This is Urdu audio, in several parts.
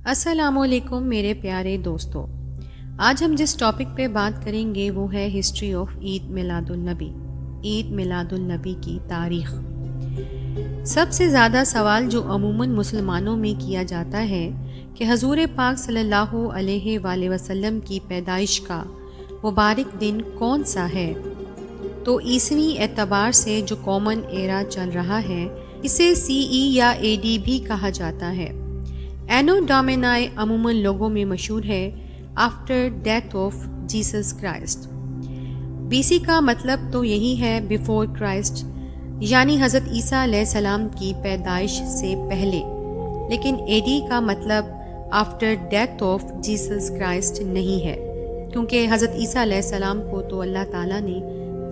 السلام علیکم میرے پیارے دوستو، آج ہم جس ٹاپک پہ بات کریں گے وہ ہے ہسٹری آف عید میلاد النبی، عید میلاد النبی کی تاریخ۔ سب سے زیادہ سوال جو عموماً مسلمانوں میں کیا جاتا ہے کہ حضور پاک صلی اللہ علیہ وآلہ وسلم کی پیدائش کا مبارک دن کون سا ہے؟ تو عیسوی اعتبار سے جو کامن ایرا چل رہا ہے اسے سی ای یا اے ڈی بھی کہا جاتا ہے۔ اینو ڈومینائی عموماً لوگوں میں مشہور ہے after death of Jesus Christ. BC سی کا مطلب تو یہی ہے بیفور کرائسٹ، یعنی حضرت عیسیٰ علیہ السلام کی پیدائش سے پہلے، لیکن اے ڈی کا مطلب after death of Jesus Christ نہیں ہے، کیونکہ حضرت عیسیٰ علیہ السلام کو تو اللہ تعالیٰ نے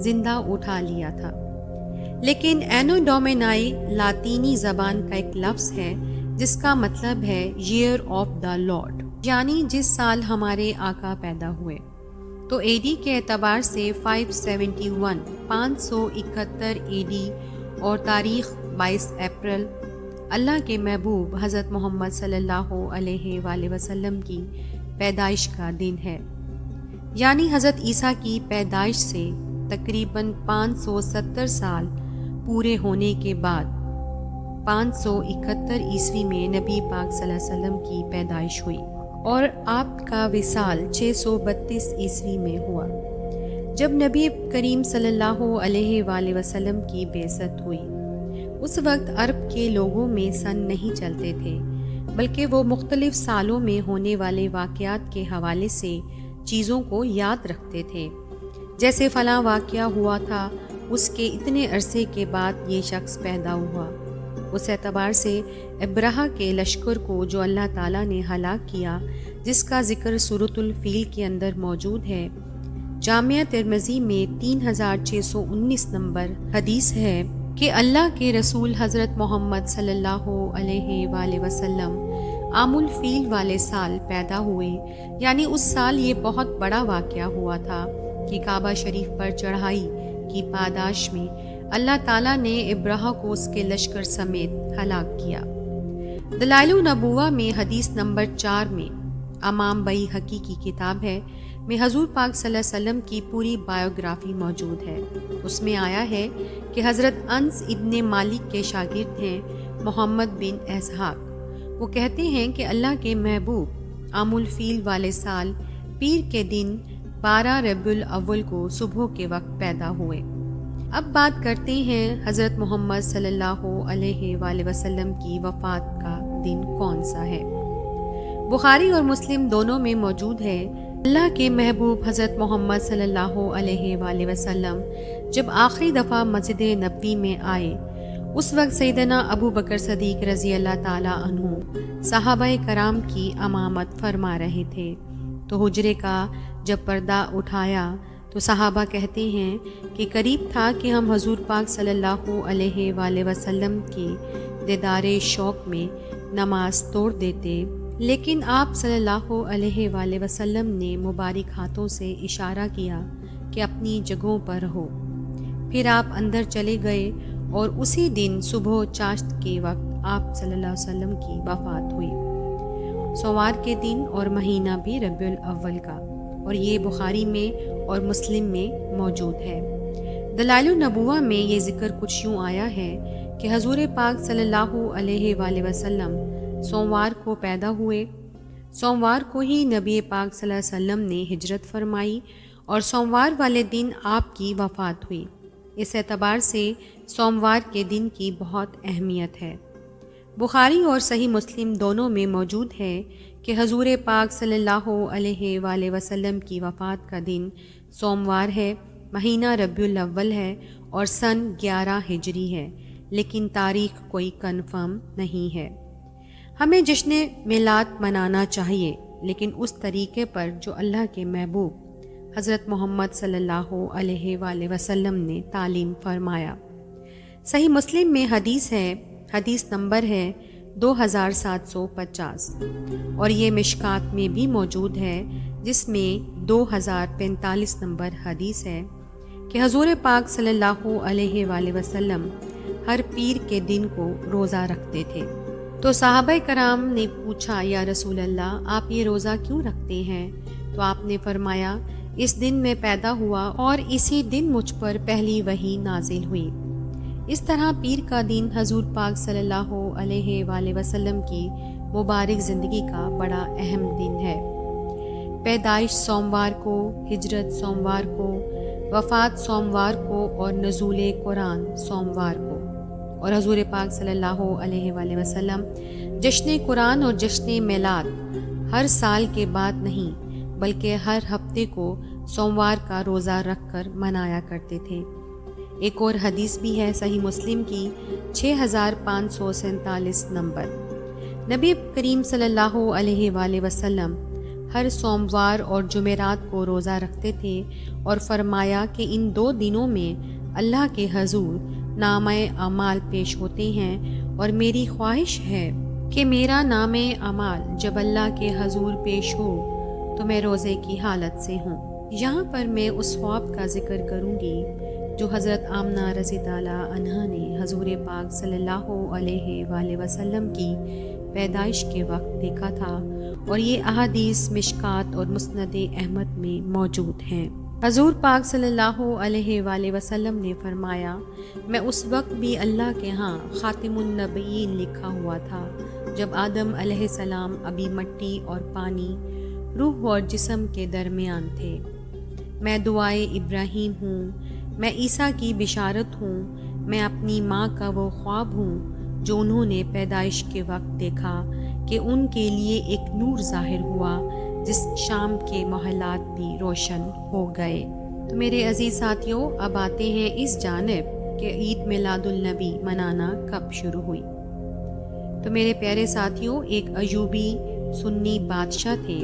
زندہ اٹھا لیا تھا۔ لیکن اینو ڈومینائی لاطینی زبان کا ایک لفظ ہے جس کا مطلب ہے ایئر آف دا لارڈ، یعنی جس سال ہمارے آقا پیدا ہوئے۔ تو اے ڈی کے اعتبار سے 571 اے ڈی اور تاریخ 22 اپریل اللہ کے محبوب حضرت محمد صلی اللہ علیہ وآلہ وسلم کی پیدائش کا دن ہے، یعنی حضرت عیسیٰ کی پیدائش سے تقریباً 570 سال پورے ہونے کے بعد 571 عیسوی میں نبی پاک صلی اللہ علیہ وسلم کی پیدائش ہوئی اور آپ کا وصال 632 عیسوی میں ہوا، جب نبی کریم صلی اللہ علیہ وآلہ وسلم کی بعثت ہوئی۔ اس وقت عرب کے لوگوں میں سن نہیں چلتے تھے، بلکہ وہ مختلف سالوں میں ہونے والے واقعات کے حوالے سے چیزوں کو یاد رکھتے تھے، جیسے فلاں واقعہ ہوا تھا، اس کے اتنے عرصے کے بعد یہ شخص پیدا ہوا۔ اس اعتبار سے ابرہہ کے لشکر کو جو اللہ تعالیٰ نے ہلاک کیا، جس کا ذکر سورۃ الفیل کے اندر موجود ہے، جامعہ ترمذی میں 3619 نمبر حدیث ہے کہ اللہ کے رسول حضرت محمد صلی اللہ علیہ وآلہ وسلم عام الفیل والے سال پیدا ہوئے، یعنی اس سال یہ بہت بڑا واقعہ ہوا تھا کہ کعبہ شریف پر چڑھائی کی پاداش میں اللہ تعالیٰ نے ابرہہ کو اس کے لشکر سمیت ہلاک کیا۔ دلائل النبوہ میں حدیث نمبر 4 میں، امام بیہقی کی کتاب ہے، میں حضور پاک صلی اللہ علیہ وسلم کی پوری بائیوگرافی موجود ہے۔ اس میں آیا ہے کہ حضرت انس ابن مالک کے شاگرد ہیں محمد بن اسحاق، وہ کہتے ہیں کہ اللہ کے محبوب عام الفیل والے سال پیر کے دن 12 ربیع الاول کو صبح کے وقت پیدا ہوئے۔ اب بات کرتے ہیں حضرت محمد صلی اللہ علیہ وآلہ وسلم کی وفات کا دن کون سا ہے۔ بخاری اور مسلم دونوں میں موجود ہے، اللہ کے محبوب حضرت محمد صلی اللہ علیہ وآلہ وسلم جب آخری دفعہ مسجد نبوی میں آئے، اس وقت سیدنا ابو بکر صدیق رضی اللہ تعالیٰ عنہ صحابہ کرام کی امامت فرما رہے تھے، تو حجرے کا جب پردہ اٹھایا تو صحابہ کہتے ہیں کہ قریب تھا کہ ہم حضور پاک صلی اللہ علیہ وآلہ وسلم کے دیدار شوق میں نماز توڑ دیتے، لیکن آپ صلی اللہ علیہ وآلہ وسلم نے مبارک ہاتھوں سے اشارہ کیا کہ اپنی جگہوں پر رہو۔ پھر آپ اندر چلے گئے اور اسی دن صبح چاشت کے وقت آپ صلی اللہ علیہ وسلم کی وفات ہوئی، سوار کے دن اور مہینہ بھی ربیع الاول کا، اور یہ بخاری میں اور مسلم میں موجود ہے۔ دلائل النبوہ میں یہ ذکر کچھ یوں آیا ہے کہ حضور پاک صلی اللہ علیہ وآلہ وسلم سوموار کو پیدا ہوئے، سوموار کو ہی نبی پاک صلی اللہ علیہ وسلم نے ہجرت فرمائی اور سوموار والے دن آپ کی وفات ہوئی۔ اس اعتبار سے سوموار کے دن کی بہت اہمیت ہے۔ بخاری اور صحیح مسلم دونوں میں موجود ہے کہ حضور پاک صلی اللہ علیہ وآلہ وسلم کی وفات کا دن سوموار ہے، مہینہ ربیع الاول ہے اور سن 11 ہجری ہے، لیکن تاریخ کوئی کنفرم نہیں ہے۔ ہمیں جشن میلاد منانا چاہیے، لیکن اس طریقے پر جو اللہ کے محبوب حضرت محمد صلی اللہ علیہ وآلہ وسلم نے تعلیم فرمایا۔ صحیح مسلم میں حدیث ہے، حدیث نمبر ہے 2750، اور یہ مشکات میں بھی موجود ہے جس میں 2045 نمبر حدیث ہے کہ حضور پاک صلی اللہ علیہ وآلہ وسلم ہر پیر کے دن کو روزہ رکھتے تھے۔ تو صحابہ کرام نے پوچھا یا رسول اللہ آپ یہ روزہ کیوں رکھتے ہیں؟ تو آپ نے فرمایا اس دن میں پیدا ہوا اور اسی دن مجھ پر پہلی وحی نازل ہوئی۔ اس طرح پیر کا دن حضور پاک صلی اللہ علیہ وآلہ وسلم کی مبارک زندگی کا بڑا اہم دن ہے۔ پیدائش سوموار کو، ہجرت سوموار کو، وفات سوموار کو اور نزول قرآن سوموار کو، اور حضور پاک صلی اللہ علیہ وآلہ وسلم جشن قرآن اور جشن میلاد ہر سال کے بعد نہیں بلکہ ہر ہفتے کو سوموار کا روزہ رکھ کر منایا کرتے تھے۔ ایک اور حدیث بھی ہے صحیح مسلم کی 6547 نمبر۔ نبی کریم صلی اللہ علیہ وآلہ وسلم ہر سوموار اور جمعرات کو روزہ رکھتے تھے اور فرمایا کہ ان 2 دنوں میں اللہ کے حضور نامہ اعمال پیش ہوتے ہیں اور میری خواہش ہے کہ میرا نامہ اعمال جب اللہ کے حضور پیش ہو تو میں روزے کی حالت سے ہوں۔ یہاں پر میں اس خواب کا ذکر کروں گی جو حضرت آمنہ رضی اللہ عنہا نے حضور پاک صلی اللہ علیہ وآلہ وسلم کی پیدائش کے وقت دیکھا تھا، اور یہ احادیث مشکات اور مسند احمد میں موجود ہیں۔ حضور پاک صلی اللہ علیہ وآلہ وسلم نے فرمایا میں اس وقت بھی اللہ کے ہاں خاتم النبیین لکھا ہوا تھا جب آدم علیہ السلام ابھی مٹی اور پانی، روح اور جسم کے درمیان تھے۔ میں دعائے ابراہیم ہوں، میں عیسیٰ کی بشارت ہوں، میں اپنی ماں کا وہ خواب ہوں جو انہوں نے پیدائش کے وقت دیکھا کہ ان کے لیے ایک نور ظاہر ہوا جس شام کے محلات بھی روشن ہو گئے۔ تو میرے عزیز ساتھیوں، اب آتے ہیں اس جانب کہ عید میلاد النبی منانا کب شروع ہوئی۔ تو میرے پیارے ساتھیوں، ایک ایوبی سنی بادشاہ تھے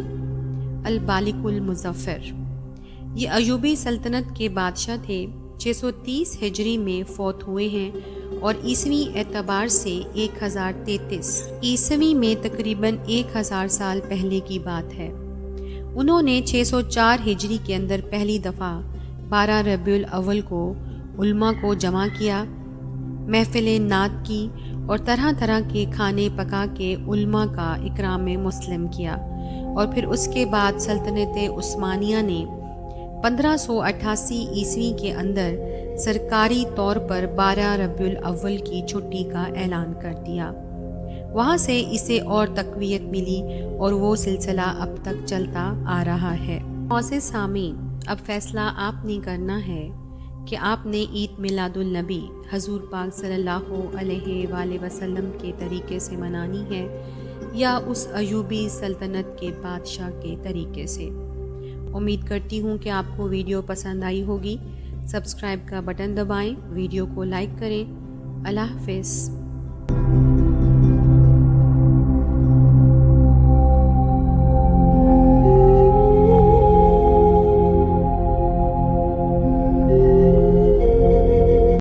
البالک المظفر۔ یہ ایوبی سلطنت کے بادشاہ تھے، 630 ہجری میں فوت ہوئے ہیں اور عیسوی اعتبار سے 1033 عیسوی میں تقریباً 1000 سال پہلے کی بات ہے۔ انہوں نے 604 ہجری کے اندر پہلی دفعہ 12 ربیع الاول کو علماء کو جمع کیا، محفل نعت کی اور طرح طرح کے کھانے پکا کے علماء کا اکرام مسلم کیا، اور پھر اس کے بعد سلطنت عثمانیہ نے 1588 عیسوی کے اندر سرکاری طور پر 12 ربیع الاول کی چھٹی کا اعلان کر دیا۔ وہاں سے اسے اور تقویت ملی اور وہ سلسلہ اب تک چلتا آ رہا ہے۔ معزز سامعین، اب فیصلہ آپ نے کرنا ہے کہ آپ نے عید میلاد النبی حضور پاک صلی اللہ علیہ وآلہ وسلم کے طریقے سے منانی ہے یا اس ایوبی سلطنت کے بادشاہ کے طریقے سے۔ امید کرتی ہوں کہ آپ کو ویڈیو پسند آئی ہوگی۔ سبسکرائب کا بٹن دبائیں، ویڈیو کو لائک کریں۔ اللہ حافظ۔